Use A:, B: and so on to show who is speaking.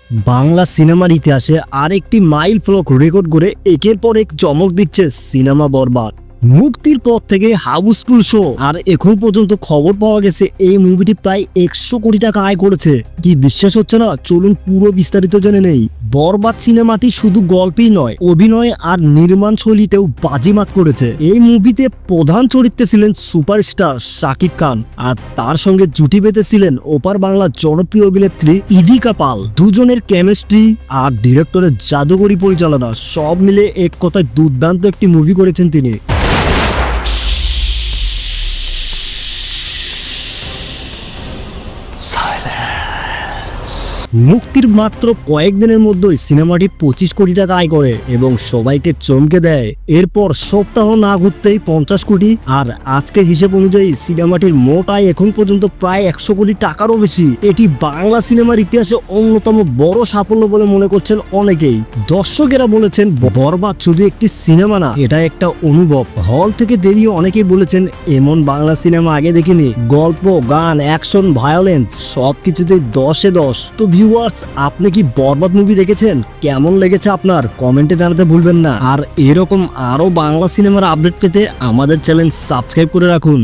A: বাংলা সিনেমার ইতিহাসে আরেকটি মাইল ফলক রেকর্ড করে একের পর এক চমক দিচ্ছে সিনেমা বরবাদ। মুক্তির পর থেকে হাউসফুল শো আর এখন পর্যন্ত খবর পাওয়া গেছে এই মুভিটি প্রায় 100 কোটি টাকা আয় করেছে। কি বিশ্বাস হচ্ছে না? চলুন পুরো বিস্তারিত জেনে নেই। বরবাদ সিনেমাটি শুধু গল্পই নয়, অভিনয় আর নির্মাণ শৈলীতেও বাজিমাত করেছে। এই মুভিতে প্রধান চরিত্রে ছিলেন সুপারস্টার শাকিব খান, আর তার সঙ্গে জুটি বেঁধেছিলেন ওপার বাংলার জনপ্রিয় অভিনেত্রী ইদিকা পাল। দুজনের কেমিস্ট্রি আর ডিরেক্টরের জাদুকরী পরিচালনা সব মিলে এক কথায় দুর্দান্ত একটি মুভি করেছেন তিনি। মুক্তির মাত্র কয়েকদিনের মধ্যেই সিনেমাটি 25 কোটি টাকা আয় করে এবং সবাইকে চমকে দেয়। এরপর সপ্তাহ না ঘুরতেই 50 কোটি, আর আজকের হিসেব অনুযায়ী সিনেমাটির মোট আয় এখন পর্যন্ত প্রায় 100 কোটি টাকারও বেশি। এটি বাংলা সিনেমার ইতিহাসে অন্যতম বড় সাফল্য বলে মনে করছেন অনেকেই। দর্শকেরা বলেছেন বরবাদ শুধু একটি সিনেমা না, এটা একটা অনুভব। হল থেকে বেরিয়ে অনেকেই বলেছেন এমন বাংলা সিনেমা আগে দেখিনি। গল্প, গান, অ্যাকশন, ভায়োলেন্স সবকিছুতেই 10-এ 10। তো ভিউয়ার্স, আপনি কি বরবাদ মুভি দেখেছেন? কেমন লেগেছে আপনার? কমেন্টে জানাতে ভুলবেন না। আর এরকম আরো বাংলা সিনেমার আপডেট পেতে আমাদের চ্যানেল সাবস্ক্রাইব করে রাখুন।